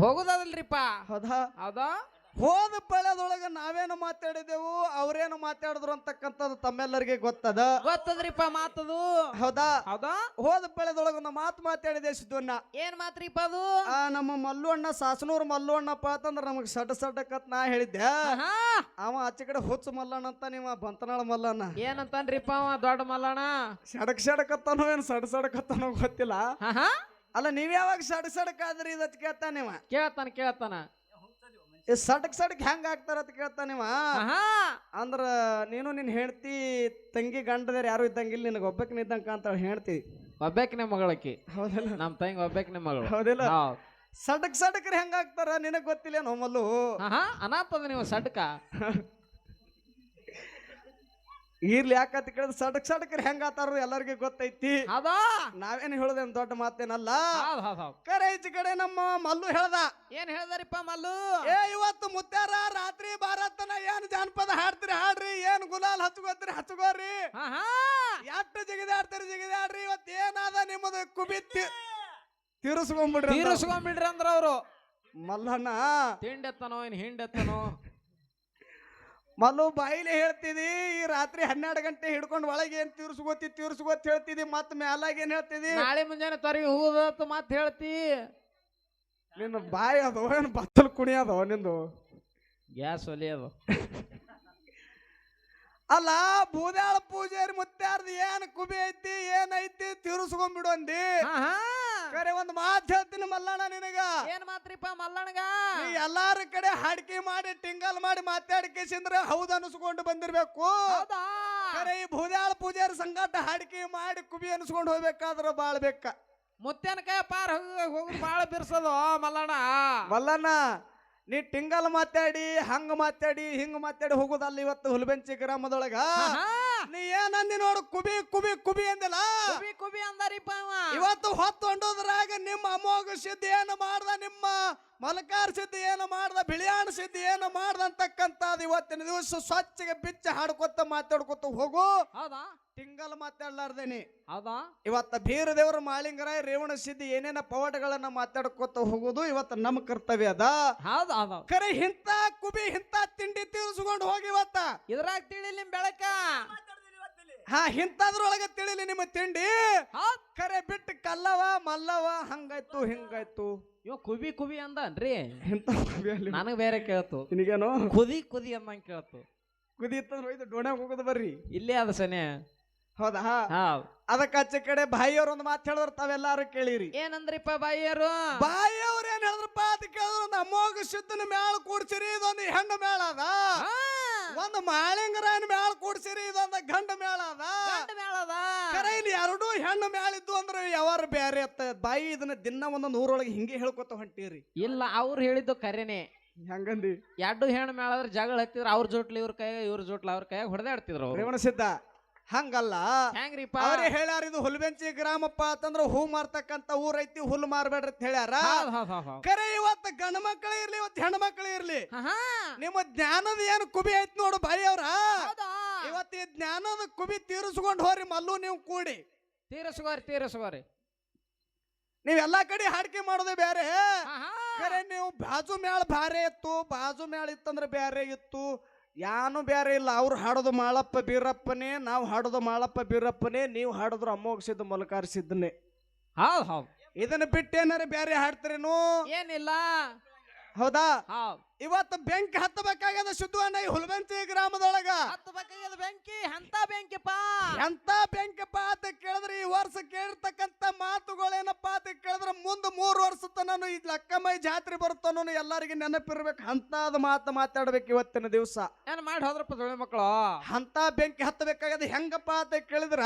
ಹೋಗುದಲ್ರಿಪ್ಪ. ಹೌದಾ? ಹೌದಾ? ಹೋದ ಪಳ್ಯದೊಳಗ ನಾವೇನು ಮಾತಾಡಿದೆವು ಅವ್ರೇನು ಮಾತಾಡಿದ್ರು ಅಂತಕ್ಕಂಥದ್ದು ತಮ್ಮೆಲ್ಲರಿಗೆ ಗೊತ್ತದ. ಗೊತ್ತದ್ರಿಪ್ಪ ಮಾತದು. ಹೌದಾ? ಹೌದಾ? ಹೋದ ಪಳ್ಯದೊಳಗ ಒಂದು ಮಾತು ಮಾತಾಡಿದೆ ಸಿದ್ದುವನ್ನ. ಏನ್ ಮಾತ್ರಿಪ್ಪ ಅದು? ನಮ್ಮ ಮಲ್ಲು ಅಣ್ಣ ಸಾಸನೂರ್ ಮಲ್ಲು ಅಣ್ಣಪ್ಪ ಅಂತಂದ್ರ ನಮಗ್ ಸಡ್ಕತ್ ನಾ ಹೇಳಿದ್ದೆ. ಆಹಾ. ಅವ ಆಚೆ ಕಡೆ ಹುಚ್ಚ ಮಲ್ಲಣ್ಣ ಅಂತ ನಿಮ್ಮ ಬಂತನಾಳ ಮಲ್ಲಣ್ಣ. ಏನಂತಾನ್ರಿಪ್ಪ ಅವ ದೊಡ್ಡ ಮಲ್ಲಣ್ಣ? ಸಡಕತ್ತಾನೋ ಏನ್ ಸಡಕತ್ತಾನೋ ಗೊತ್ತಿಲ್ಲ. ಆಹಾ. ಅಲ್ಲ ನೀವ್ ಯಾವಾಗ ಸಡಕ್ ಆದ್ರಿ ಇದತ್ ಕೇಳ್ತಾನ ನೀವ. ಕೇಳ್ತಾನ. ಸಡಕ್ ಹೆಂಗ ಆಗ್ತಾರ ಅಂತ ಕೇಳ್ತಾನಿವ. ಆಹಾ. ಅಂದ್ರ ನೀನು ನಿನ್ ಹೆಂಡತಿ ತಂಗಿ ಗಂಡದೇರ್ ಯಾರು ಇದ್ದಂಗಿಲ್ಲ, ನಿನಗ ಒಬ್ಬಕ್ಕೆ ಇದ್ದಂಗ ಅಂತ ಹೇಳ್ತಿ. ಒಬ್ಬೇಕಿನ ಮಗಳಕಿ. ಹೌದಲ್ಲ? ನಮ್ ತಂಗಿ ಒಬ್ಬೇಕಿನ ಮಗಳು. ಹೌದಿಲ್ಲ? ಹೌದ್. ಸಡಕ್ರಿ ಹೆಂಗ ಆಗ್ತಾರ ನಿನಗ್ ಗೊತ್ತಿಲ್ಲ ಮಲ್ಲು. ಆಹಾ ಅನಾತದ ನೀವು ಸಡ್ಕ. ಇರ್ಲಿ ಯಾಕಂತ ಕೇಳಿದ್ರೆ ಸಡಕ್ರಿ ಹೆಂಗ ಆತಾರ ಎಲ್ಲರಿಗೂ ಗೊತ್ತೈತಿ. ಹೌದಾ? ನಾವೇನು ಹೇಳುದೇನ್ ದೊಡ್ಡ ಮಾತೇನಲ್ಲ. ಹೌದ್. ಕರೆ ಈಚೆ ಕಡೆ ನಮ್ಮ ಮಲ್ಲು ಹೇಳ್ದ. ಏನ್ ಹೇಳ್ದಾರಿಪ್ಪ ಮಲ್ಲು? ಇವತ್ತು ಮುತ್ಯಾರ ರಾತ್ರಿ ಬಾರತನ ಏನ್ ಜಾನಪದ ಹಾಡ್ತೀರಿ ಹಾಡ್ರಿ, ಏನ್ ಗುಲಾಲ್ ಹಚ್ಕೋತ್ರಿ ಹಚ್ಕೋರಿ, ಆಹಾ. ಎಷ್ಟು ಜಿಗಿದಾಡ್ರಿ ಇವತ್ತು ಏನಾದ ನಿಮ್ಮದು ಕುಬಿ ತೀರಿಸ್ಕೊಂಡ್ಬಿಡ್ರಿ ಅಂದ್ರ ಅವ್ರು. ಮಲ್ಲಣ್ಣ ತಿಂಡೆತ್ತನೋ ಏನ್ ಹಿಂಡೆತ್ತನೋ. ಮಲ್ಲು ಬಾಯಿಲೆ ಹೇಳ್ತಿದಿ ಈ ರಾತ್ರಿ 12 ಗಂಟೆ ಹಿಡ್ಕೊಂಡು ಒಳಗೆ ಏನ್ ತೀರ್ಸ್ಕೋತ್ ಹೇಳ್ತಿದಿ, ಮತ್ ಮ್ಯಾಲಾಗ ಏನ್ ಹೇಳ್ತಿದಿ? ನಾಳೆ ಮುಂಜಾನೆ ತೊರಿ ಹೂದತ್ ಮತ್ ಹೇಳ್ತಿ. ನಿನ್ನ ಬಾಯಿ ಅದು ಏನ್ ಬತ್ತಲ್ ಕುಣಿ ಅದು ನಿಂದು. ಗ್ಯಾಸ್ ಒಲಿ ಅದು. ಅಲ್ಲ ಬೂದ್ಯಾಳ ಪೂಜಾರಿ ಮುತ್ಯಾರ್ದು ಏನ್ ಕುಬಿ ಐತಿ ಏನೈತಿ ತೀರಿಸ್ಕೊಂಡ್ಬಿಡು ಅಂದಿ. ಕರೆ ಒಂದ್ ಮಾತು ಹೇಳ್ತೀನಿ ಮಲ್ಲಣ್ಣ ನಿನಗ. ಏನ್ ಮಾತ್ರಿಪ್ಪ ಮಲ್ಲಣ್ಣಗ? ನೀ ಎಲ್ಲಾರ ಕಡೆ ಹಾಡಿಕೆ ಮಾಡಿ ಟಿಂಗಲ್ ಮಾಡಿ ಮಾತಾಡಿಕೆಸಿಂದ್ರೆ ಹೌದು ಅನಿಸ್ಕೊಂಡು ಬಂದಿರ್ಬೇಕು. ಕರೆ ಈ ಬೂದ್ಯಾಳ ಪೂಜಾರಿ ಸಂಗಾಟ ಹಾಡಿಕೆ ಮಾಡಿ ಕುಬಿ ಅನಿಸ್ಕೊಂಡು ಹೋಗ್ಬೇಕಾದ್ರ ಬಾಳ್ಬೇಕ. ಮುತ್ತೇನ ಕೈ ಪಾರ್ ಹೋಗುದು ಬಾಳ ಬಿರ್ಸದು ಮಲ್ಲಣ್ಣ. ನೀ ಟಿಂಗಲ್ ಮಾತಾಡಿ ಹಂಗ ಮಾತಾಡಿ ಹಿಂಗ ಮಾತಾಡಿ ಹೋಗುದಲ್ಲ. ಇವತ್ತು ಹುಲ್ಬೆಂಚಿ ಗ್ರಾಮದೊಳಗ ನೀ ಏನಂದಿ ನೋಡು, ಕುಬಿ ಅಂದಿಲ್ಲ. ಕುಬಿ ಅಂದಾರಿಪ್ಪ. ಇವತ್ತು ಹೊತ್ತು ಹೊಂಡೋದ್ರಾಗ ನಿಮ್ಮ ಅಮೋಘ ಸಿದ್ಧಿ ಏನು ಮಾಡ್ದ, ನಿಮ್ಮ ಮಲಕಾರ ಸಿದ್ಧಿ ಏನು ಮಾಡ್ದ, ಬಿಳಿಯಾಣ ಸಿದ್ಧಿ ಏನು ಮಾಡ್ದ ಅಂತಕ್ಕಂಥದ್ದು ಇವತ್ತಿನ ದಿವಸ ಸ್ವಚ್ಛಗೆ ಬಿಚ್ಚ ಹಾಡ್ಕೊತ ಮಾತಾಡ್ಕೊತ ಹೋಗು. ಹೌದಾ? ಟಿಂಗಲ್ ಮಾತಾಡ್ಲಾರ್ದೇನಿ. ಹೌದಾ? ಇವತ್ತ ಬೀರ ದೇವ್ರ ಮಾಳಿಂಗರಾಯ ರೇವಣ ಸಿದ್ಧಿ ಏನೇನ ಪವಾಡಗಳನ್ನ ಮಾತಾಡ್ಕೊತ ಹೋಗುದು ಇವತ್ತು ನಮ್ಮ ಕರ್ತವ್ಯ ಅದ. ಹೌದಾ? ಕರೆ ಇಂತ ಕುಬಿ ಇಂತ ತಿಂಡಿ ತೀರಿಸ್ಕೊಂಡು ಹೋಗಿ ಇವತ್ತ ಇದ್ರಾಗ ತಿಳಿಲಿ ನಿಮ್ ಬೆಳಕ. ಇಂಥದ್ರೊಳಗೆ ತಿಳಿಲಿ ನಿಮ್ಮ ತಿಂಡಿ. ಕರೆ ಬಿಟ್ಟು ಕಲ್ಲವ ಮಲ್ಲವ ಹಂಗಾಯ್ತು ಹಿಂಗಾಯ್ತು. ಇವ ಕುಬಿ ಅಂದನ್ರಿ. ಎಂತ ಕುಬಿ ಅಲ್ಲಿ ನನಗ್ ಬೇರೆ ಕೇಳ್ತು. ನಿನಗೇನು ಕುದಿ ಅಂದಂಗ ಕೇಳ್ತು. ಕುದಿ ಇತ್ತಂದ್ರೆ ಇದು ಡೋಣ್ಯಾಗ ಹೋಗೋದು ಬರ್ರಿ. ಇಲ್ಲೇ ಅದ ಸನೆ. ಹೌದಾ? ಅದಕ್ಕೆ ಆಚೆ ಕಡೆ ಬಾಯಿಯವ್ರ ಒಂದು ಮಾತು ಹೇಳಿದ್ರು ತಾವೆಲ್ಲಾರು ಕೇಳಿರಿ. ಏನಂದ್ರಿಪ್ಪ ಬಾಯಿಯವರು? ಬಾಯಿಯವ್ರು ಏನ್ ಹೇಳಿದ್ರಪ್ಪ ಅಂತ ಕೇಳಿದ್ರು, ಒಂದು ಅಮೋಘ ಸಿದ್ಧನ ಮೇಳ ಕೂಡ್ಸಿರಿ, ಇದೊಂದು ಹೆಣ್ಣು ಮೇಳ ಅದ. ಒಂದು ಮಾಳಿಂಗರಾಯನ ಮೇಳ ಕೂಡ್ಸಿರಿ, ಇದೊಂದು ಗಂಡ ಮೇಳ ಅದ. ಕರೆ ಇಲ್ಲಿ 2 ಹೆಣ್ಣು ಮೇಳ ಇದ್ದು ಅಂದ್ರೆ ಯಾವಾರ ಬ್ಯಾರೆ ಅತ್ತ. ಬಾಯಿ ಇದನ್ನ ದಿನ ಒಂದೊಂದು ಊರೊಳಗೆ ಹಿಂಗೆ ಹೇಳ್ಕೊತ ಹೊಂಟಿರಿ. ಇಲ್ಲ ಅವ್ರು ಹೇಳಿದ್ದು ಕರೆನೆ. ಹೆಂಗಂದಿ? 2 ಹೆಣ್ಣು ಮೇಳ ಆದ್ರೆ ಜಗಳ ಹತ್ತಿದ್ರು. ಅವ್ರ ಜೋಟ್ಲಿ ಇವ್ರ ಕೈ, ಇವ್ರ ಜೋಟ್ಲ ಅವ್ರ ಕೈ ಹೊಡೆದಾಡ್ತಿದ್ರು. ರೇವಣ ಸಿದ್ಧ ಹಂಗಲ್ಲ. ಹೆಂಗ್ರಿಪ್ಪ? ಅವ್ರೇ ಹೇಳ್ಯಾರ ಇದು ಹುಲ್ಬೆಂಚಿ ಗ್ರಾಮಪ್ಪ ಅಂತಂದ್ರ ಹೂ ಮಾರ್ತಕ್ಕಂತ ಊರೈತಿ, ಹುಲ್ಲು ಮಾರ್ಬೇಡ್ರಿ ಅಂತ ಹೇಳ್ಯಾರ. ಕರೆ ಇವತ್ತು ಗಂಡ ಮಕ್ಕಳೇ ಇರ್ಲಿ ಇವತ್ತು ಹೆಣ್ಣು ಮಕ್ಕಳೇ ಇರ್ಲಿ, ನಿಮ್ಮ ಜ್ಞಾನದ ಏನು ಕುಬಿ ಐತಿ ನೋಡು ಬಾಯಿ ಅವ್ರ. ಇವತ್ತು ಈ ಜ್ಞಾನದ ಕುಬಿ ತೀರಿಸ್ಕೊಂಡು ಹೋರಿ ಮಲ್ಲು ನೀವು ಕೂಡಿ. ತೀರಿಸ್ಕೋರಿ. ನೀವೆಲ್ಲಾ ಕಡೆ ಹಾಡಿಕೆ ಮಾಡೋದೇ ಬೇರೆ. ಕರೆ ನೀವು ಬಾಜು ಮೇಳ ಭಾರೆ ಇತ್ತು, ಬಾಜು ಮೇಳ ಇತ್ತಂದ್ರೆ ಬೇರೆ ಇತ್ತು, ಯಾನು ಬೇರೆ ಇಲ್ಲ. ಅವ್ರು ಹಾಡೋದು ಮಾಳಪ್ಪ ಬೀರಪ್ಪನೇ, ನಾವು ಹಾಡೋದು ಮಾಳಪ್ಪ ಬೀರಪ್ಪನೇ, ನೀವು ಹಾಡೋದ್ರು ಅಮೋಘ ಸಿದ್ಧ ಮಲಕಾರ ಸಿದ್ಧನೇ. ಹೌದು. ಇದನ್ನ ಬಿಟ್ಟೇನಾರ ಬೇರೆ ಹಾಡ್ತಾರೇನು? ಏನಿಲ್ಲ. ಹೌದಾ? ಇವತ್ತು ಬೆಂಕಿ ಹತ್ತಬೇಕಾಗ್ಯದ ಸಿದ್ಧವಣ್ಣ ಈ ಹುಲ್ಬೆಂಚಿ ಗ್ರಾಮದೊಳಗ. ಹತ್ತಬೇಕಾಗ್ಯದ ಬೆಂಕಿ. ಎಂತ ಬೆಂಕಿಪ್ಪ? ಎಂತ ಬೆಂಕಿಪ್ಪ ಅಂತ ಕೇಳಿದ್ರೆ ಈ ವರ್ಷ ಕೇಳಿರ್ತಕ್ಕಂತ ಮಾತುಗಳೇನಪ್ಪ ಅಂತ ಕೇಳಿದ್ರೆ ಮುಂದೆ 3 ವರ್ಷ ತನೂ ಈ ಲಕ್ಕಮೈ ಜಾತ್ರೆ ಬರುತ್ತಾನೋ ಎಲ್ಲರಿಗೆ ನೆನಪಿರ್ಬೇಕು. ಅಂತದ ಮಾತಾಡ್ಬೇಕು ಇವತ್ತಿನ ದಿವಸ. ಏನ್ ಮಾಡಿ ಹೋದ್ರಪ್ಪ ದೊಡ್ಡ ಮಕ್ಕಳು? ಅಂತ ಬೆಂಕಿ ಹತ್ತಬೇಕಾಗ್ಯದ ಹೆಂಗಪ್ಪ ಅಂತ ಕೇಳಿದ್ರ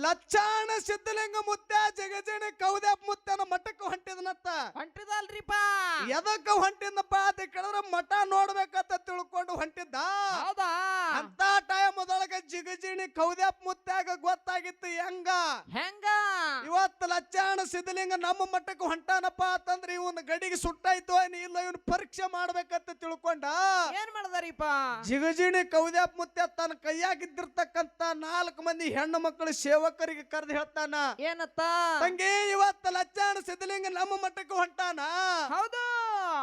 ಲಚ್ಚಾಣ ಸಿದ್ಧಲಿಂಗ ಮುತ್ತ ಜಗಜಣ ಕೌದ್ಯಾಪ್ ಮುತ್ತನ ಮಠಕ್ಕೆ ಹೊಂಟಿದಲ್ರಿಪ್ಪ. ಎದಕ್ಕ ಹೊಂಟಿದ್ನಪ್ಪ ಅಂತ ಕೇಳಿದ್ರೆ ಮಠ ನೋಡ್ಬೇಕಂತ ತಿಳ್ಕೊಂಡು ಹೊಂಟಿದ್ದ. ಅಂತ ಟೈಮದೊಳಗ ಜಿಗಜಿಣಿ ಕೌದ್ಯಾಪ್ ಮುತ್ಯಾಗ ಗೊತ್ತಾಗಿತ್ತು ಹೆಂಗ ಇವತ್ತು ಲಚ್ಚಾಣ ಸಿದ್ಧಲಿಂಗ ನಮ್ಮ ಮಠಕ್ಕೆ ಹೊಂಟಾನಪ್ಪ ಅಂತಂದ್ರೆ ಇವನ್ ಗಡಿಗೆ ಸುಟ್ಟಾಯ್ತು ಇಲ್ಲ ಇವನ್ ಪರೀಕ್ಷೆ ಮಾಡ್ಬೇಕಂತ ತಿಳ್ಕೊಂಡ. ಏನ್ ಮಾಡದಾರಿಪ್ಪ? ಜಿಗಜಿಣಿ ಕೌದ್ಯಾಪ್ ಮುತ್ಯ ತನ್ನ ಕೈಯಾಗಿದ್ದಿರ್ತಕ್ಕಂತ 4 ಮಂದಿ ಹೆಣ್ಣು ಮಕ್ಕಳು ಸೇವಕರಿಗೆ ಕರೆದು ಹೇಳ್ತಾನ, ಏನತ್ತ? ತಂಗಿ ಇವತ್ತು ಲಚ್ಚಾಣ ಸಿದ್ಧಲಿಂಗ ನಮ್ಮ ಮಟ್ಟಕ್ಕೆ ಹೊಂಟಾನ. ಹೌದು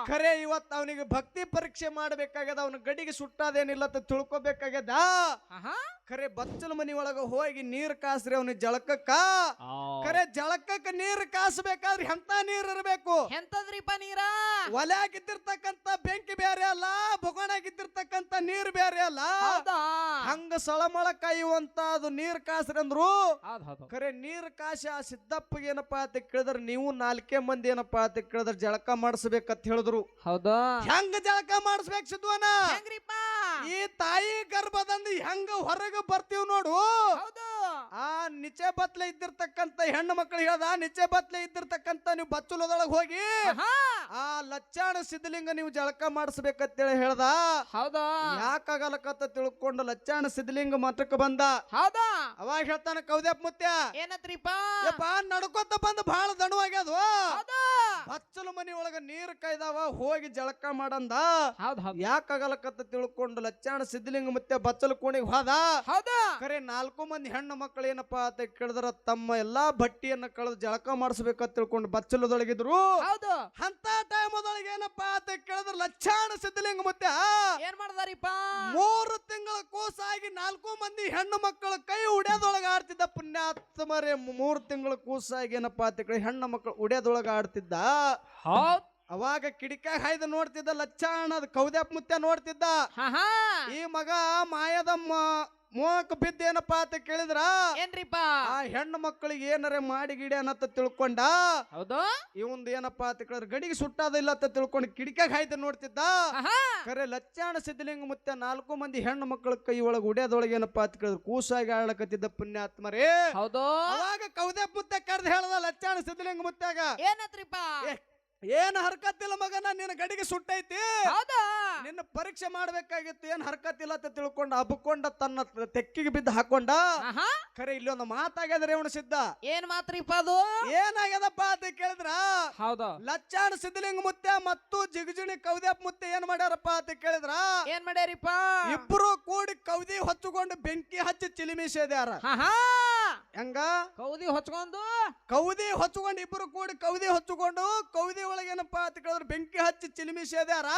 ಖರೆ ಇವತ್ತು ಅವನಿಗೆ ಭಕ್ತಿ ಪರೀಕ್ಷೆ ಮಾಡಬೇಕಾಗ್ಯದ. ಅವನ ಗಡಿಗೆ ಸುಟ್ಟಾದೇನಿಲ್ಲ ಅಂತ ತಿಳ್ಕೊಬೇಕಾಗ್ಯದ. ಖರೆ ಬಚ್ಚಲ ಮನಿ ಒಳಗ ಹೋಗಿ ನೀರ್ ಕಾಸ್ರಿ ಅವನಿಗೆ ಜಳಕಕ್ಕ. ಖರೆ ಜಳಕಕ್ಕ ನೀರ್ ಕಾಸಬೇಕಾದ್ರೆ ಎಂತ ನೀರ್ ಇರಬೇಕು? ಎಂತದ್ರಿಪ್ಪ ನೀರ? ಒಲೆಯಾಗಿದ್ದಿರ್ತಕ್ಕಂತ ಬೆಂಕಿ ಬೇರೆ ಅಲ್ಲ, ಬೊಗಣಾಗಿದ್ದಿರ್ತಕ್ಕಂತ ನೀರ್ ಬೇರೆ ಅಲ್ಲ. ಹಂಗ ಸಳಮಳ ಕಾಯುವಂತ ಅದು ನೀರ್ ಕಾಸ್ರಿ ಅಂದ್ರು. ಖರೆ ನೀರ್ ಕಾಸಿ ಆ ಸಿದ್ದಪ್ಪಗೆ ಏನಪ್ಪಾ ಅಂತ ಕೇಳಿದ್ರ, ನೀವು 4 ಮಂದಿ ಏನಪ್ಪಾ ಅಂತ ಕೇಳಿದ್ರ ಜಳಕ ಮಾಡಿಸ್ಬೇಕಂತ ಹೇಳಿದ್ರು. ಹೌದಾ? ಹೆಂಗ ಜಳಕ ಮಾಡಿಸ್ಬೇಕು ಸಿದ್ವನ? ಈ ತಾಯಿ ಗರ್ಭದಿಂದ ಹೆಂಗ ಹೊರಗ ಬರ್ತೀವಿ ನೋಡು. ಆ ನಿಚೆ ಬತ್ಲೆ ಇದ್ದಿರ್ತಕ್ಕಂತ ಹೆಣ್ಣು ಮಕ್ಕಳು ಹೇಳ್ದ, ನಿಚೆ ಬತ್ಲೆ ಇದ್ದಿರ್ತಕ್ಕಂತ ನೀವು ಬಚ್ಚಲದೊಳಗೆ ಹೋಗಿ ಆ ಲಚ್ಚಾಣ ಸಿದ್ಧಲಿಂಗ ನೀವು ಜಳಕ ಮಾಡಿಸ್ಬೇಕಂತೇಳಿ ಹೇಳ್ದ. ಹೌದಾ? ಯಾಕಾಗಲಕತ್ತ ತಿಳ್ಕೊಂಡು ಲಚ್ಚಾಣ ಸಿದ್ಧಲಿಂಗ ಮಠಕ್ಕೆ ಬಂದ. ಹೌದಾ? ಅವಾಗ ಹೇಳ್ತಾನ ಕೌದ್ಯಪ್ಪ ಮುತ್ಯ, ಏನತ್ರಿಪ್ಪ? ನಡ್ಕೊತ ಬಂದು ಬಹಳ ದಣವಾಗ್ಯದು. ಬಚ್ಚಲ ಮನಿ ಒಳಗ ನೀರ್ ಕಾಯ್ದಾವ, ಹೋಗಿ ಜಳಕ ಮಾಡಂದ. ಯಾಕಾಗಲಕತ್ತ ತಿಳ್ಕೊಂಡು ಲಚ್ಚಾಣ ಸಿದ್ಧಲಿಂಗ ಮುತ್ಯ ಬಚ್ಚಲ ಕೋಣಿಗೆ ಹೋದ. ಖರೆ 4 ಮಂದಿ ಹೆಣ್ಣು ಮಕ್ಕಳು ಏನಪ್ಪಾ ಅಂತ ಕೇಳಿದ್ರ ತಮ್ಮ ಎಲ್ಲಾ ಬಟ್ಟಿಯನ್ನ ಕಳೆದು ಜಳಕ ಮಾಡಿಸ್ಬೇಕಂತ ತಿಳ್ಕೊಂಡು ಬಚ್ಚಲದೊಳಗಿದ್ರು. ಅಂತ ಟೈಮದೊಳಗೆ ಏನಪ್ಪಾ ಅಂತ ಕೇಳಿದ್ರ ಲಚ್ಚಾಣ ಸಿದ್ಧಲಿಂಗ ಮುತ್ಯ ಏನ್ ಮಾಡ್ದಾರಿಪ್ಪ? 3 ತಿಂಗಳ ಕೂಸಾಗಿ 4 ಮಂದಿ ಹೆಣ್ಣು ಮಕ್ಕಳು ಕೈ ಉಡ್ಯದೊಳಗ ಆಡ್ತಿದ್ದ. ಪುಣ್ಯಾತ್ಮರೇ, 3 ತಿಂಗಳ ಕೂಸಾಗಿ ಏನಪ್ಪಾ ಅಂತ ಕೇಳಿ ಹೆಣ್ಣು ಮಕ್ಕಳು ಉಡ್ಯದೊಳಗ ಆಡ್ತಿದ್ದ. ಅವಾಗ ಕಿಡಿಕಾಗ ಹಾಯ್ದು ನೋಡ್ತಿದ್ದ ಲಚ್ಚಾಣದ ಕೌದ್ಯಪ್ಪ ಮುತ್ಯ ನೋಡ್ತಿದ್ದ. ಈ ಮಗ ಮಾಯದ ಮೋಹಕ ಬಿದ್ದ ಏನಪ್ಪಾ ಅಂತ ಕೇಳಿದ್ರ ಏನ್ರಿಪ್ಪ, ಆ ಹೆಣ್ಣು ಮಕ್ಕಳಿಗೆ ಏನರೆ ಮಾಡಿ ಗಿಡಿ ಅನ್ನತ್ತ ತಿಳ್ಕೊಂಡ. ಹೌದು, ಇವಂದು ಏನಪ್ಪಾ ಅಂತ ಕೇಳಿದ್ರ ಗಡಿಗೆ ಸುಟ್ಟಾದ ಇಲ್ಲ ಅಂತ ತಿಳ್ಕೊಂಡು ಕಿಡಿಕಾಗ ಹಾಯ್ದು ನೋಡ್ತಿದ್ದ. ಖರೆ ಲಚ್ಚಾಣ ಸಿದ್ಧಲಿಂಗ ಮುತ್ಯ 4 ಮಂದಿ ಹೆಣ್ಣು ಮಕ್ಕಳ ಕೈ ಒಳಗೆ ಉಡ್ಯದೊಳಗೆ ಏನಪ್ಪಾ ಅಂತ ಕೇಳಿದ್ರ ಕೂಸಾಗಿ ಆಡ್ಲಕತ್ತಿದ್ದ. ಪುಣ್ಯಾತ್ಮರೇ, ಹೌದು. ಅವಾಗ ಕೌದ್ಯಪ್ಪ ಮುತ್ಯ ಕರೆದು ಹೇಳ್ದ ಲಚ್ಚಾಣ ಸಿದ್ಧಲಿಂಗ ಮುತ್ಯಾಗ, ಏನತ್ರಿಪ್ಪ? ಏನ್ ಹರ್ಕತ್ತಿಲ್ಲ ಮಗನ, ನಿನ್ನ ಗಡಿಗೆ ಸುಟ್ಟೈತಿ, ನಿನ್ನ ಪರೀಕ್ಷೆ ಮಾಡ್ಬೇಕಾಗಿತ್ತು, ಏನ್ ಹರ್ಕತ್ತಿಲ್ಲ ಅಂತ ತಿಳ್ಕೊಂಡ ಹಬ್ಕೊಂಡ ತನ್ನ ತೆಕ್ಕಿಗೆ ಬಿದ್ದು ಹಾಕೊಂಡ. ಖರೆ ಇಲ್ಲಿ ಒಂದು ಮಾತಾಗ್ಯದ ರೇವಣ ಸಿದ್ಧ. ಏನ್ ಮಾತ್ರಿಪ್ಪ ಅದು? ಏನಾಗ್ಯದಪ್ಪ ಅಂತ ಕೇಳಿದ್ರ, ಹೌದು, ಲಚ್ಚಾಣ ಸಿದ್ಧಲಿಂಗ ಮುತ್ಯ ಮತ್ತು ಜಿಗಜಿಣಿ ಕೌದ್ಯಪ್ಪ ಮುತ್ಯ ಏನ್ ಮಾಡ್ಯಾರಪ್ಪ ಅಂತ ಕೇಳಿದ್ರ, ಏನ್ ಮಾಡ್ಯಾರಿಪ್ಪ? ಇಬ್ರು ಕೂಡಿ ಕೌದಿ ಹೊಚ್ಚಿಕೊಂಡು ಬೆಂಕಿ ಹಚ್ಚಿ ಚಿಲಿಮಿಸಿದ್ಯಾರ. ಹೆಂಗ ಕೌದಿ ಹೊಚ್ಕೊಂಡು ಇಬ್ರು ಕೂಡಿ ಕೌದಿ ಹೊಚ್ಚಿಕೊಂಡು ಕೌದಿ ಒಳಗೆ ಏನಪ್ಪಾ ಅಂತ ಕೇಳಿದ್ರೆ ಬೆಂಕಿ ಹಚ್ಚಿ ಚಿಲಿಮಿ ಸೇದ್ಯಾರ.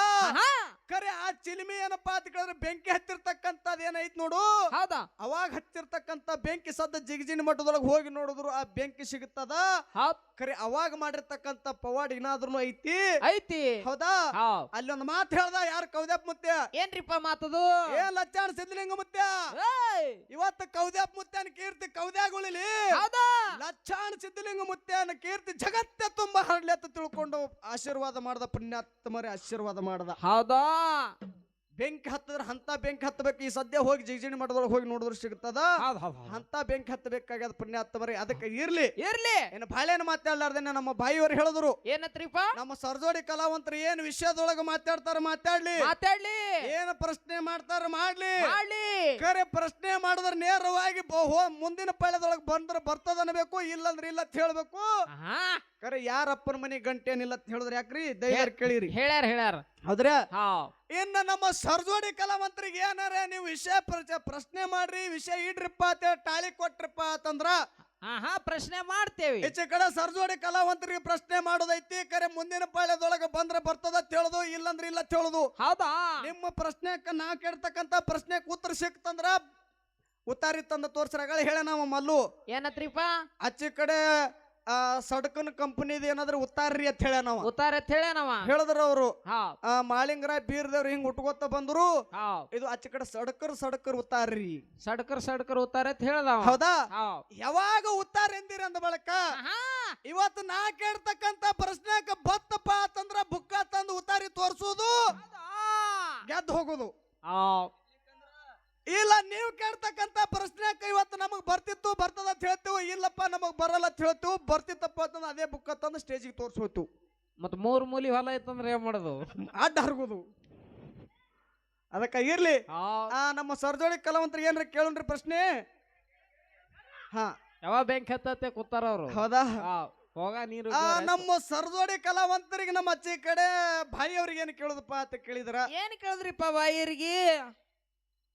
ಖರೆ ಆ ಚಿಲಿಮಿ ಏನಪ್ಪಾ ಅಂತ ಕೇಳಿದ್ರೆ ಬೆಂಕಿ ಹತ್ತಿರ್ತಕ್ಕಂಥದ್ದು ಏನೈತ್ ನೋಡು. ಅವಾಗ ಹತ್ತಿರ್ತಕ್ಕಂಥ ಬೆಂಕಿ ಸದ್ದ ಜಿಗಜಿಣಿ ಮಠದೊಳಗೆ ಹೋಗಿ ನೋಡಿದ್ರು ಆ ಬೆಂಕಿ ಸಿಗುತ್ತದ. ಖರೆ ಅವಾಗ ಮಾಡಿರ್ತಕ್ಕಂಥ ಪವಾಡ ಏನಾದ್ರೂ ಐತಿ. ಹೌದಾ? ಅಲ್ಲಿ ಒಂದು ಮಾತು ಹೇಳ್ದ ಯಾರು ಕೌದ್ಯಪ್ಪ ಮುತ್ಯ. ಏನ್ರಿಪ್ಪ ಮಾತದು? ಏನ್ ಲಚ್ಚಾಣ ಸಿದ್ಧಲಿಂಗ ಮುತ್ಯ, ಇವತ್ತು ಕೌದ್ಯಪ್ಪ ಮುತ್ಯನ ಕೀರ್ತಿ ಕೌದ್ಯಾಗುಳಿಲಿ, ಲಚ್ಚಾಣ ಸಿದ್ಧಲಿಂಗ ಮುತ್ಯನ ಕೀರ್ತಿ ಜಗತ್ತೇ ತುಂಬಾ ಹರಡ್ಲಿ ಅಂತ ತಿಳ್ಕೊಂಡು ಆಶೀರ್ವಾದ ಮಾಡ್ದ. ಪುಣ್ಯಾತ್ಮರೇ, ಆಶೀರ್ವಾದ ಮಾಡ್ದ. ಹೌದಾ? ಬೆಂಕಿ ಹತ್ತದ್ರ ಅಂತ ಬೆಂಕಿ ಹತ್ತಬೇಕು. ಈ ಸದ್ಯ ಹೋಗಿ ಜಿಗಜಿಣಿ ಮಠದೊಳಗೆ ಹೋಗಿ ನೋಡಿದ್ರು ಸಿಗುತ್ತದ. ಅಂತ ಬೆಂಕಿ ಹತ್ತಬೇಕಾಗ್ಯದ. ಪುಣ್ಯಾತ್ಮರೇ, ಅದಕ್ಕೆ ಇರ್ಲಿ ಏನು ಬಾಳೆನ ಮಾತಾಡ್ಲಾರ್ದೇನೆ ನಮ್ಮ ಬಾಯಿಯವರು ಹೇಳಿದ್ರು. ಏನತ್ರಿಪ್ಪ? ನಮ್ಮ ಸರ್ಜೋಡಿ ಕಲಾವಂತರು ಏನ್ ವಿಷಯದೊಳಗ ಮಾತಾಡ್ತಾರ ಮಾತಾಡ್ಲಿ, ಏನ್ ಪ್ರಶ್ನೆ ಮಾಡ್ತಾರ ಮಾಡ್ಲಿ. ಖರೆ ಪ್ರಶ್ನೆ ಮಾಡಿದ್ರ ನೇರವಾಗಿ ಮುಂದಿನ ಪಾಳ್ಯದೊಳಗೆ ಬಂದ್ರ ಬರ್ತದ ಅನ್ಬೇಕು, ಇಲ್ಲಂದ್ರ ಇಲ್ಲ ಅಂತ ಹೇಳ್ಬೇಕು. ಖರೆ ಯಾರಪ್ಪನ ಮನೆ ಗಂಟೇನಿಲ್ಲ ಅಂತ ಹೇಳಿದ್ರೆ ಯಾಕ್ರಿ ದಯವಿಟ್ಟು ಕೇಳಿರಿ. ಹೇಳ್ಯಾರ ಹೌದ್ರ? ಇನ್ನ ನಮ್ಮ ಸರ್ಜೋಡಿ ಕಲಾವಂತರಿಗೆ ಏನಾರ ನೀವು ವಿಷಯ ಪ್ರಶ್ನೆ ಮಾಡ್ರಿ, ವಿಷಯ ಇಡ್ರಿಪ್ಪ ಅಂತ ಟಾಳಿ ಕೊಟ್ರಿಪ್ಪ ಅಂತಂದ್ರ ಪ್ರಶ್ನೆ ಮಾಡ್ತೇವೆ. ಈಚೆ ಕಡೆ ಸರ್ಜೋಡಿ ಕಲಾವಂತರಿಗೆ ಪ್ರಶ್ನೆ ಮಾಡೋದೈತಿ. ಖರೆ ಮುಂದಿನ ಪಾಳ್ಯದೊಳಗ ಬಂದ್ರ ಬರ್ತದ ಅಂತ ಹೇಳುದು, ಇಲ್ಲಂದ್ರ ಇಲ್ಲ ಅಂತ ಹೇಳುದು. ಹೌದಾ? ನಿಮ್ಮ ಪ್ರಶ್ನೆಕ್ಕ ನಾ ಕೇಳ್ತಕ್ಕಂತ ಪ್ರಶ್ನೆಕ್ ಉತ್ತರ ಸಿಕ್ತಂದ್ರ ಉತ್ತಾರಿ ತಂದ ತೋರ್ಸ್ರಾಗ ಹೇಳ ನಾವು ಮಲ್ಲು ಏನತ್ರಿಪ್ಪ? ಆಚೆ ಕಡೆ ಸಡಕನ್ ಕಂಪನಿದ ಏನಾದ್ರು ಉತ್ತಾರ್ರಿ ಅಂತ ಹೇಳ ನಾವು ಹೇಳಿದ್ರ ಅವರು ಮಾಳಿಂಗರ ಬೀರ್ದೇವ್ರು ಹಿಂಗ್ ಉಟ್ಕೋತ ಬಂದ್ರು. ಇದು ಆಚೆ ಕಡೆ ಸಡಕರ್ ಉತ್ತಾರ್ರಿ, ಸಡಕರ್ ಉತ್ತಾರ ಅಂತ ಹೇಳ್ದ. ಹೌದಾ? ಯಾವಾಗ ಉತ್ತಾರ ಎಂದಿರಿ ಅಂದ ಬಳಕ ಇವತ್ತು ನಾ ಕೇಳ್ತಕ್ಕಂತ ಪ್ರಶ್ನೆಕ ಬತ್ತಪ್ಪ ಅಂತಂದ್ರ ಬುಕ್ಕ ತಂದು ಉತ್ತಾರಿ ತೋರ್ಸುದು, ಗೆದ್ದು ಹೋಗುದು. ಇಲ್ಲ ನೀವು ಕೇಳ್ತಕ್ಕಂತ ಪ್ರಶ್ನೆಕ ಇವತ್ತು ನಮಗ್ ಬರ್ತಿತ್ತು ಬರ್ತದ ಅಂತ ಹೇಳ್ತೀವಿ, ಇಲ್ಲಪ್ಪ ನಮಗ್ ಬರಲ್ಲ ಅಂತ ಹೇಳ್ತೀವಿ. ಬರ್ತಿತ್ತಪ್ಪ ಅಂತಂದ್ರೆ ಅದೇ ಬುಕ್ಕ ತಂದು ಸ್ಟೇಜಿಗೆ ತೋರ್ಸೋತು. ಮತ್ 3 ಮೂಲಿ ಹೊಲ ಐತಂದ್ರೆ ಏನ್ ಮಾಡೋದು? ಅಡ್ಡ ಹರಗೋದು. ಅದಕ್ಕ ಇರ್ಲಿ, ನಮ್ಮ ಸರ್ಜೋಡಿ ಕಲಾವಂತರಿಗೆ ಏನ್ರ ಕೇಳನ್ರಿ ಪ್ರಶ್ನೆ. ಯಾವ ಬೆಂಕಿ ಹತ್ತತ್ತೆ ಕೂತಾರ ಅವ್ರು. ಹೌದಾ? ಹೋಗ ನೀರು. ನಮ್ಮ ಸರ್ಜೋಡಿ ಕಲಾವಂತರಿಗೆ ನಮ್ಮ ಅಚ್ಚಿ ಕಡೆ ಬಾಯಿಯವ್ರಿಗೆ ಏನ್ ಕೇಳುದಪ್ಪ ಅಂತ ಕೇಳಿದ್ರ, ಏನ್ ಕೇಳಿದ್ರಿಪ್ಪ ಬಾಯಿಯರಿಗೆ?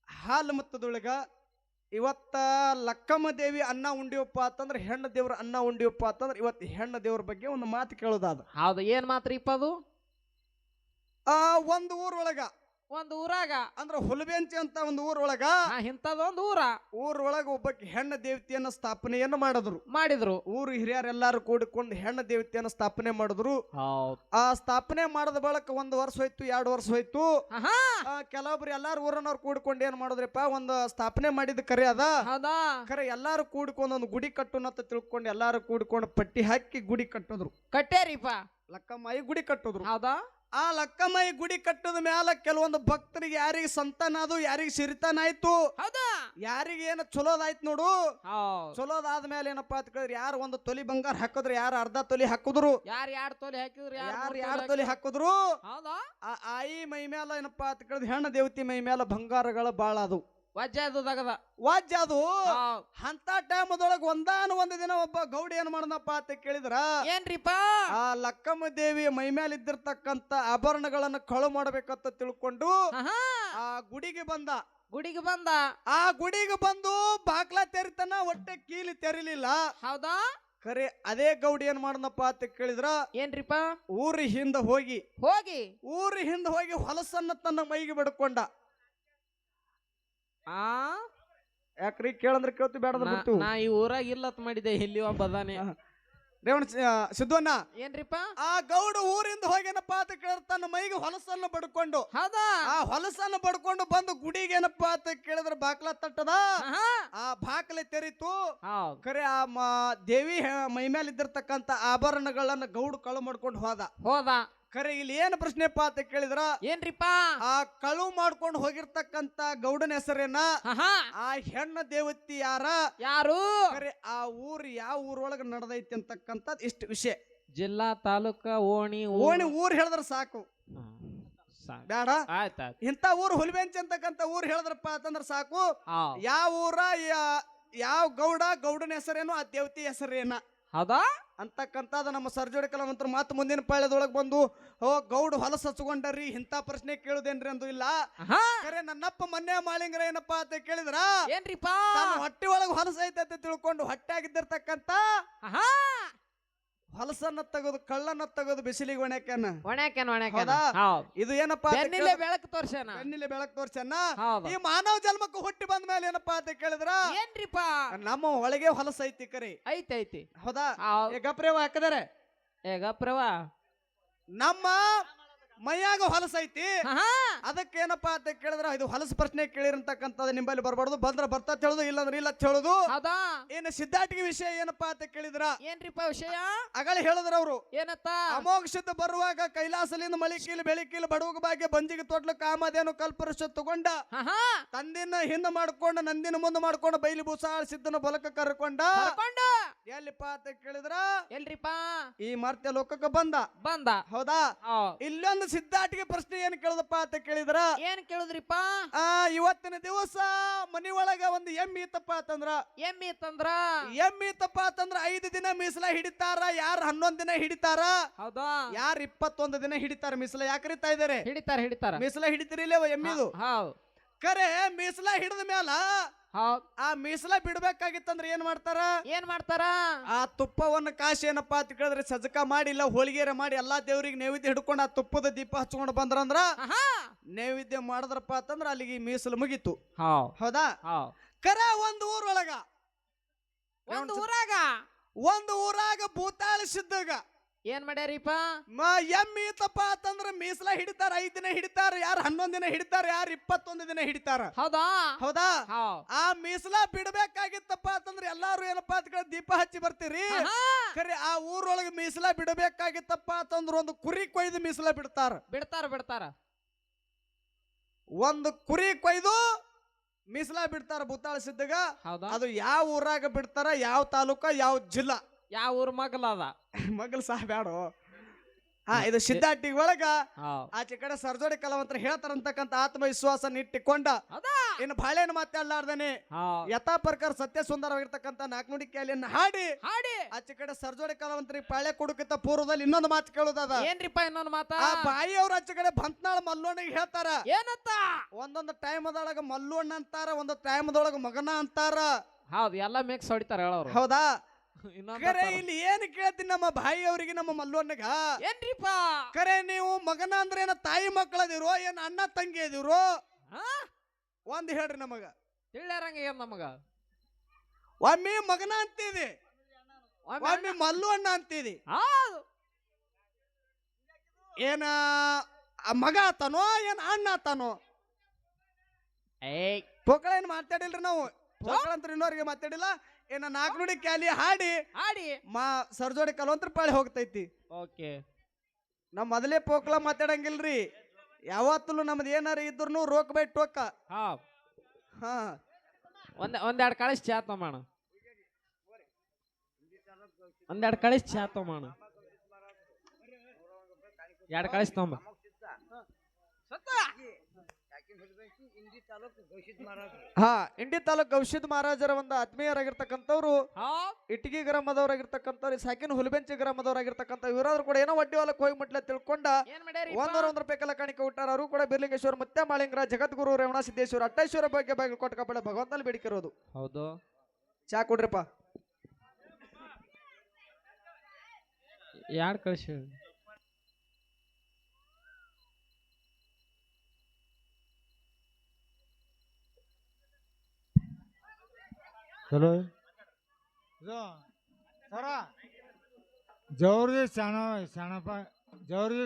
ಹಾಲು ಮತ್ತದೊಳಗ ಇವತ್ತ ಲಕ್ಕಮ್ಮ ದೇವಿ ಅನ್ನ ಉಂಡಿವಪ್ಪ ಅಂತಂದ್ರೆ ಹೆಣ್ಣು ದೇವ್ರ ಅನ್ನ ಉಂಡಿವಪ್ಪ ಅಂತಂದ್ರೆ ಇವತ್ತು ಹೆಣ್ಣು ದೇವ್ರ ಬಗ್ಗೆ ಒಂದು ಮಾತು ಕೇಳೋದಾದ. ಹೌದು, ಏನ್ ಮಾತ್ರಿಪ್ಪ ಅದು? ಒಂದು ಊರೊಳಗ, ಒಂದು ಊರಾಗ ಅಂದ್ರ ಹುಲ್ಬೆಂಚಿ ಅಂತ ಒಂದು ಊರೊಳಗ, ಇಂಥದೊಂದು ಊರೊಳಗ ಒಬ್ಬಕ್ಕೆ ಹೆಣ್ಣು ದೇವತೆಯನ್ನ ಸ್ಥಾಪನೆಯನ್ನ ಮಾಡಿದ್ರು. ಊರು ಹಿರಿಯರೆಲ್ಲಾರು ಕೂಡಿಕೊಂಡು ಹೆಣ್ಣು ದೇವತೆಯನ್ನ ಸ್ಥಾಪನೆ ಮಾಡಿದ್ರು. ಆ ಸ್ಥಾಪನೆ ಮಾಡಿದ ಬಳಿಕ 1 ವರ್ಷ ಹೋಯ್ತು, 2 ವರ್ಷ ಹೋಯ್ತು. ಕೆಲವೊಬ್ರು ಎಲ್ಲಾರು ಊರನ್ನವ್ರು ಕೂಡ್ಕೊಂಡು ಏನ್ ಮಾಡಿದ್ರಪ್ಪ, ಒಂದು ಸ್ಥಾಪನೆ ಮಾಡಿದ ಕರೆ ಅದ, ಕರೆ ಎಲ್ಲಾರು ಕೂಡ್ಕೊಂಡು ಒಂದು ಗುಡಿ ಕಟ್ಟುನಂತ ತಿಳ್ಕೊಂಡು ಎಲ್ಲಾರು ಕೂಡ್ಕೊಂಡು ಪಟ್ಟಿ ಹಾಕಿ ಗುಡಿ ಕಟ್ಟಿದ್ರು. ಕಟ್ಟೇರಿಪ್ಪ, ಲಕ್ಕಮ್ಮಾಯಿ ಗುಡಿ ಕಟ್ಟಿದ್ರು. ಹೌದಾ? ಆ ಲಕ್ಕಮ್ಮಾಯಿ ಗುಡಿ ಕಟ್ಟದ ಮ್ಯಾಲ ಕೆಲವೊಂದು ಭಕ್ತರಿಗೆ ಯಾರಿಗೆ ಸಂತಾನ ಅದು, ಯಾರಿಗೆ ಸಿರಿತಾನ ಆಯ್ತು, ಯಾರಿಗೆ ಏನ ಚಲೋದಾಯ್ತು ನೋಡು. ಚಲೋದಾದ್ಮೇಲೆ ಏನಪ್ಪಾ ಅಂತ ಕೇಳಿದ್ರೆ, ಯಾರು 1 ತೊಲಿ ಬಂಗಾರ ಹಾಕಿದ್ರು, ಯಾರು ಅರ್ಧ ತೊಲಿ ಹಾಕಿದ್ರು, ಯಾರು 2 ತೊಲಿ ಹಾಕಿದ್ರು, ಯಾರು 2 ತೊಲಿ ಹಾಕಿದ್ರು. ಆ ಆಯಿ ಮೈ ಮ್ಯಾಲ ಏನಪ್ಪಾ ಅಂತ ಕೇಳಿದ್ರೆ ಹೆಣ್ಣು ದೇವತಿ ಮೈ ಮ್ಯಾಲ ಬಂಗಾರಗಳು ಬಾಳ ಅದು ವಾಜ್ಯ ಅದು. ಅಂತ ಟೈಮದೊಳಗ ಒಂದಾನ ದಿನ ಒಬ್ಬ ಗೌಡಿ ಏನ್ ಮಾಡನಪ್ಪ ಅಂತ ಕೇಳಿದ್ರ, ಏನ್ರಿಪ್ಪ, ಆ ಲಕ್ಕಮ್ಮ ದೇವಿ ಮೈ ಮೇಲೆ ಇದ್ದಿರ್ತಕ್ಕಂತ ಆಭರಣಗಳನ್ನ ಕಳು ಮಾಡ್ಬೇಕಂತ ತಿಳ್ಕೊಂಡು ಆ ಗುಡಿಗೆ ಬಂದ. ಆ ಗುಡಿಗೆ ಬಂದು ಬಾಗ್ಲ ತೆರಿತನ, ಹೊಟ್ಟೆ ಕೀಲಿ ತೆರಿಲಿಲ್ಲ. ಹೌದಾ? ಖರೆ ಅದೇ ಗೌಡಿ ಏನ್ ಮಾಡನಪ್ಪ ಅಂತ ಕೇಳಿದ್ರ, ಏನ್ರಿಪ್ಪ, ಊರಿ ಹಿಂದ ಹೋಗಿ ಹೊಲಸನ್ನ ತನ್ನ ಮೈಗೆ ಬಿಡ್ಕೊಂಡ. ಯಾಕ್ರಿ ಕೇಳಂದ್ರೆ ಕೇಳ್ತು, ಬೇಡದ ಬಿಟ್ಟು. ನಾ ಈ ಊರಾಗ ಇಲ್ಲತ್ ಮಾಡಿದೆ, ಇಲ್ಲಿ ಒಬ್ಬ ಅದಾನೆ. ರೇವಣ ಸಿದ್ದಣ್ಣ, ಏನ್ರಿಪ್ಪ, ಆ ಗೌಡ ಊರಿಂದ ಹೋಗೇನಪ್ಪ ಅಂತ ಕೇಳಿದ್ರೆ ತನ್ನ ಮೈಗೆ ಹೊಲಸನ್ನು ಬಡ್ಕೊಂಡು, ಆ ಹೊಲಸನ್ನು ಬಡ್ಕೊಂಡು ಬಂದು ಗುಡಿಗೆ ಏನಪ್ಪಾ ಅಂತ ಕೇಳಿದ್ರೆ ಬಾಕ್ಲ ತಟ್ಟದ. ಆ ಬಾಕ್ಲೆ ತೆರಿತು. ಖರೆ ಆ ದೇವಿ ಮೈ ಮೇಲೆ ಇದ್ದಿರ್ತಕ್ಕಂತ ಆಭರಣಗಳನ್ನ ಗೌಡ ಕಳು ಮಾಡ್ಕೊಂಡು ಹೋದ. ಖರೆ ಇಲ್ಲಿ ಏನು ಪ್ರಶ್ನೆಪ್ಪ ಅಂತ ಕೇಳಿದ್ರ, ಏನ್ರಿಪ್ಪ, ಆ ಕಳು ಮಾಡ್ಕೊಂಡು ಹೋಗಿರ್ತಕ್ಕಂತ ಗೌಡನ ಹೆಸರೇನ, ಆ ಹೆಣ್ಣು ದೇವತಿ ಯಾರು, ಖರೆ ಆ ಊರು ಯಾವ ಊರೊಳಗ ನಡೆದೈತಿ ಅಂತಕ್ಕಂಥದ್ದು ಇಷ್ಟು ವಿಷಯ. ಜಿಲ್ಲಾ, ತಾಲೂಕ, ಓಣಿ ಊರ್ ಹೇಳಿದ್ರ ಸಾಕು, ಬೇಡ. ಇಂಥ ಊರು ಹುಲಿಬೆಂಚಿ ಅಂತಕ್ಕಂಥ ಊರು ಹೇಳಿದ್ರಪ್ಪ ಅಂತಂದ್ರ ಸಾಕು. ಯಾವ ಊರ, ಯಾವ ಗೌಡನ ಹೆಸರೇನು, ಆ ದೇವತಿ ಹೆಸರೇನ, ಹೌದಾ ಅಂತಕ್ಕಂಥದ್ದು ನಮ್ಮ ಸರ್ಜೋಡಿ ಕಲಾವಂತರು ಮಾತು ಮುಂದಿನ ಪಾಳ್ಯದೊಳಗೆ ಬಂದು, ಗೌಡ ಹೊಲಸ ಹಚ್ಕೊಂಡ್ರಿ, ಇಂಥ ಪ್ರಶ್ನೆ ಕೇಳುದೇನ್ರಿ ಅಂದು ಇಲ್ಲ. ಖರೆ ನನ್ನಪ್ಪ ಮನ್ಯ ಮಾಳಿಂಗ್ರ ಏನಪ್ಪಾ ಅಂತ ಕೇಳಿದ್ರ, ಏನ್ರಿಪ್ಪ, ಹೊಟ್ಟೆ ಒಳಗೆ ಹೊಲಸ ಐತೆ ಅಂತ ತಿಳ್ಕೊಂಡು ಹೊಟ್ಟೆ ಆಗಿದ್ದಿರ್ತಕ್ಕಂತ ಹೊಲಸನ್ನ ತೆಗೆದು ಕಳ್ಳನ್ನ ತೆಗೆದು ಬಿಸಿಲಿಗೆ ಒಣಕ್ಯಾನ. ಇದು ಏನಪ್ಪಾ, ಬೆಳಕು ತೋರ್ಸನ. ಈ ಮಾನವ ಜನ್ಮಕ್ಕೆ ಹುಟ್ಟಿ ಬಂದ ಮೇಲೆ ಏನಪ್ಪಾ ಅಂತ ಕೇಳಿದ್ರ, ಏನ್ರಿಪ್ಪ, ನಮ್ಮ ಒಳಗೆ ಹೊಲಸ ಐತಿ ಕರೆ ಐತಿ. ಹೌದಾ? ಗಪ್ರೇವ ಹಾಕದಾರೆ, ನಮ್ಮ ಮೈಯಾಗ ಹೊಲಸ ಐತಿ. ಅದಕ್ಕೆ ಏನಪ್ಪಾ ಅಂತ ಕೇಳಿದ್ರ, ಇದು ಹೊಲಸ ಪ್ರಶ್ನೆ ಕೇಳಿರಂತಕ್ಕಂಥದ್ದು ನಿಂಬಲ್ಲಿ ಬರ್ಬಾರ್ದು. ಬಂದ್ರ ಬರ್ತಾ ಹೇಳುದು, ಇಲ್ಲಂದ್ರೆ ಇಲ್ಲ ಹೇಳುದು. ಏನು ಸಿದ್ಧಾಟಿಗೆ ವಿಷಯ ಏನಪ್ಪಾ ಅಂತ ಕೇಳಿದ್ರ, ಏನ್ರಿಪ್ಪ ವಿಷಯ? ಅಗಳ ಹೇಳಿದ್ರ ಅವರು ಏನತ್ತ, ಅಮೋಘ ಸಿದ್ಧ ಬರುವಾಗ ಕೈಲಾಸಲಿಂದ ಮಳಿಕೀಲ್ ಬೆಳಿಕೀಲ್ ಬಡವಗ ಭಾಗ್ಯ ಬಂಜಿಗೆ ತೊಟ್ಲು ಕಾಮದೇನು ಕಲ್ಪರುಷ ತಗೊಂಡ, ತಂದಿನ ಹಿಂದ ಮಾಡ್ಕೊಂಡ ನಂದಿನ ಮುಂದೆ ಮಾಡ್ಕೊಂಡ ಬೈಲಿ ಬೂಸಾಳ ಸಿದ್ಧನ ಬಲಕ ಕರ್ಕೊಂಡ. ಎಲ್ಲಿಪ್ಪ ಅಂತ ಕೇಳಿದ್ರ, ಎಲ್ರಿಪ್ಪ, ಈ ಮರ್ತ್ಯ ಲೋಕಕ್ಕೆ ಬಂದ. ಹೌದಾ? ಇಲ್ಲೊಂದು ಸಿದ್ಧಾಟಿಗೆ ಪ್ರಶ್ನೆ ಏನ್ ಕೇಳುದಪ್ಪ ಅಂತ ಕೇಳಿದ್ರ, ಏನ್ ಕೇಳುದ್ರಿಪ್ಪ, ಇವತ್ತಿನ ದಿವಸ ಮನಿ ಒಳಗ ಒಂದು ಎಮ್ಮಿ ಇತ್ತಪ್ಪ ಅಂತಂದ್ರ, ಎಮ್ಮಿ ಇತ್ತಂದ್ರ 5 ದಿನ ಮೀಸಲ ಹಿಡಿತಾರ, ಯಾರು 11 ದಿನ ಹಿಡಿತಾರ, ಹೌದಾ, ಯಾರು 21 ದಿನ ಹಿಡಿತಾರ ಮೀಸಲ. ಯಾಕರಿತಾ ಇದಾರೆ? ಹಿಡಿತಾರ ಮೀಸಲ ಹಿಡಿತಿರಿಲ್ಲ ಎಮ್ಮಿದು. ಕರೆ ಮೀಸಲ ಹಿಡಿದ ಮ್ಯಾಲ ಆ ಮೀಸಲ ಬಿಡ್ಬೇಕಾಗಿತ್ತಂದ್ರ ಏನ್ ಮಾಡ್ತಾರ, ಆ ತುಪ್ಪವನ್ನು ಕಾಶಿ ಏನಪ್ಪಾ ಅಂತ ಕೇಳಿದ್ರೆ ಸಜಕ ಮಾಡಿ, ಇಲ್ಲ ಹೋಳಿಗೆರ ಮಾಡಿ ಎಲ್ಲಾ ದೇವ್ರಿಗೆ ನೈವೇದ್ಯ ಹಿಡ್ಕೊಂಡು ಆ ತುಪ್ಪದ ದೀಪ ಹಚ್ಕೊಂಡು ಬಂದ್ರಂದ್ರ, ನೈವೇದ್ಯ ಮಾಡಿದ್ರಪ್ಪ ಅಂತಂದ್ರ ಅಲ್ಲಿಗೆ ಮೀಸಲು ಮುಗೀತು. ಹೌದಾ? ಕರೆ ಒಂದು ಊರಾಗ ಭೂತಾಳ ಸಿದ್ದಾಗ ಏನ್ ಮಾಡ್ಯಾರಿಪ್ಪ, ಎಮ್ಮಿ ಇತ್ತಪ್ಪ ಅಂತಂದ್ರ ಮೀಸಲ ಹಿಡಿತಾರ. 5 ದಿನ ಹಿಡಿತಾರ, ಯಾರು 11 ದಿನ ಹಿಡಿತಾರ, ಯಾರು 21 ದಿನ ಹಿಡಿತಾರ. ಹೌದಾ? ಆ ಮೀಸಲ ಬಿಡಬೇಕಾಗಿತ್ತಪ್ಪ ಅಂತಂದ್ರ ಎಲ್ಲಾರು ಏನಪ್ಪಾ ಅಂತ ದೀಪ ಹಚ್ಚಿ ಬರ್ತೀರಿ. ಖರೆ ಆ ಊರೊಳಗೆ ಮೀಸಲ ಬಿಡಬೇಕಾಗಿತ್ತಪ್ಪ ಅಂತಂದ್ರ ಒಂದು ಕುರಿ ಕೊಯ್ದು ಮೀಸಲ ಬಿಡ್ತಾರ. ಒಂದು ಕುರಿ ಕೊಯ್ದು ಮೀಸಲ ಬಿಡ್ತಾರ ಭೂತಾಳ ಸಿದ್ದಾಗ. ಅದು ಯಾವ ಊರಾಗ ಬಿಡ್ತಾರ, ಯಾವ ತಾಲೂಕ, ಯಾವ ಜಿಲ್ಲಾ, ಯಾವ ಊರ್ ಮಗಲ ಅದ, ಮಗಲ್ ಸಹ ಬ್ಯಾಡೋ, ಇದು ಸಿದ್ಧಾರ್ಥಿ ಒಳಗ ಹೌದ್ ಆಚೆ ಕಡೆ ಸರ್ಜೋಡಿ ಕಲಾವಂತರ ಹೇಳ್ತಾರಂತಕ್ಕಂತ ಆತ್ಮವಿಶ್ವಾಸ ಇಟ್ಟಿಕೊಂಡ ಹೌದಾ ಇನ್ನು ಬಾಳೆಯನ್ನು ಮಾತಾಡ್ಲಾರ್ದನೆ ಹೌದ್ ಯಥಾ ಪ್ರಕಾರ ಸತ್ಯ ಸುಂದರವಾಗಿರ್ತಕ್ಕಂತ ನಾಲ್ಕುನುಡಿ ಕ್ಯಾಲಿಯನ್ನು ಹಾಡಿ ಹಾಡಿ ಆಚೆ ಕಡೆ ಸರ್ಜೋಡಿ ಕಲಾವಂತರಿಗೆ ಪಾಳೆ ಕೊಡುಕಿತ ಪೂರ್ವದಲ್ಲಿ ಇನ್ನೊಂದು ಮಾತು ಕೇಳುದದ ಏನ್ರಿಪ್ಪ ಇನ್ನೊಂದು ಮಾತ ಆ ಬಾಯಿ ಅವ್ರ ಆಚೆ ಕಡೆ ಬಂತ್ನಾಳ ಮಲ್ಲೋಣಿಗೆ ಹೇಳ್ತಾರ ಏನತ್ತ ಒಂದೊಂದು ಟೈಮ್ ಅದೊಳಗ ಮಲ್ಲೋಣ್ಣ ಅಂತಾರ ಒಂದು ಟೈಮ್ ಅದೊಳಗ ಮಗನ ಅಂತಾರ ಹೌದ್ ಎಲ್ಲ ಮಿಕ್ಸ್ ಹೊಡಿತಾರ ಹೇಳವ್ರು ಹೌದಾ ಇನ್ನೊಂದ್ ಕರೆ ಇಲ್ಲಿ ಏನ್ ಕೇಳ್ತೀನಿ ನಮ್ಮ ಬಾಯಿ ಅವರಿಗೆ ನಮ್ಮ ಮಲ್ಲೋಣ್ಣಗ ಏನ್ರಿಪ್ಪ ಕರೆ ನೀವು ಮಗನ ಅಂದ್ರೆ ಏನ ತಾಯಿ ಮಕ್ಕಳದಿರೋ ಏನ್ ಅಣ್ಣ ತಂಗಿ ಅದಿರೋ ಹಾ ಒಂದ್ ಹೇಳ್ರಿ ನಮಗ ತಿಳ್ಯಾರಂಗ ಏನ್ ನಮಗ ಒಮ್ಮೆ ಮಗನ ಅಂತೀವಿ ಒಮ್ಮೆ ಮಲ್ಲು ಅಣ್ಣ ಅಂತೀವಿ ಹೌದು ಏನ ಮಗ ಆತನೋ ಏನ್ ಅಣ್ಣ ಆತನೋ ಏಯ್ ಪೋಕಳ ಏನ್ ಮಾತಾಡಿಲ್ರಿ ನಾವು ಪೋಕಳ ಅಂತ ಇನ್ನೋರಿಗೆ ಮಾತಾಡಿಲ್ಲ ಏನ ನಾಲ್ಕು ನುಡಿ ಕ್ಯಾಲಿ ಹಾಡಿ ಹಾಡಿ ಸರ್ಜೋಡಿ ಕಲವಂತರ ಪಾಳಿ ಹೋಗ್ತೈತಿ ಓಕೆ ನಾವ್ ಮೊದಲೇ ಪೋಕಳ ಮಾತಾಡಂಗಿಲ್ರಿ ಯಾವತ್ತೂ ನಮ್ದು ಏನಾರ ಇದ್ರು ರೋಕ್ ಬೈ ಟೋಕ ಹಾ ಹಾ ಒಂದೆರಡು ಕಳಿಸ್ ಚಾ ತಗೋಣ ಒಂದೆರಡು ಕಳಿಸ್ ಚಾ ತಗೋಣ ಎರಡು ಕಳಿಸ್ ತೊಂಬ ಹಾ ಇಂಡಿ ತಾಲೂಕ್ ಗೌಶಿದ್ ಮಹಾರಾಜರ ಒಂದು ಆತ್ಮೀಯರಾಗಿರ್ತಕ್ಕಂಥವ್ರು ಇಟಗಿ ಗ್ರಾಮದವರಾಗಿರ್ತಕ್ಕಂಥವ್ರು ಸಾಕಿನ ಹುಲಿಬೆಂಚಿ ಗ್ರಾಮದವರಾಗಿರ್ತಕ್ಕಂಥ ಇವರಾದ್ರು ಕೂಡ ಏನೋ ವಡ್ಡಿ ಹೊಲಕ್ಕೆ ಹೋಗಿ ಮುಟ್ಲೆ ತಿಳ್ಕೊಂಡ ಒಂದೂರ ರೂಪಾಯಿ ಕೆಲ ಕಾಣಿಕೆ ಹುಟ್ಟಾರ ಅವರು ಕೂಡ ಬಿರ್ಲಿಂಗೇಶ್ವರ ಮತ್ತೆ ಮಾಳಿಂಗ್ರ ಜಗದ್ಗುರು ರೇವಣ ಸಿದ್ದೇಶ್ವರ ಅಟ್ಟೇಶ್ವರ ಬಗ್ಗೆ ಬಾಗಿಲು ಕೊಟ್ಟ ಕಬ್ಬಳ ಭಗವಂತನಲ್ಲಿ ಬೇಡಿಕಿರೋದು ಹೌದು ಚಾ ಕೊಡ್ರಿಪ್ಪ ಎರಡು ಕಳಿಸಿ ಚಲೋ ಸರ ಜವ್ರಿಗೆ ಶಾಣಪ್ಪ ಜವ್ರಿಗೆ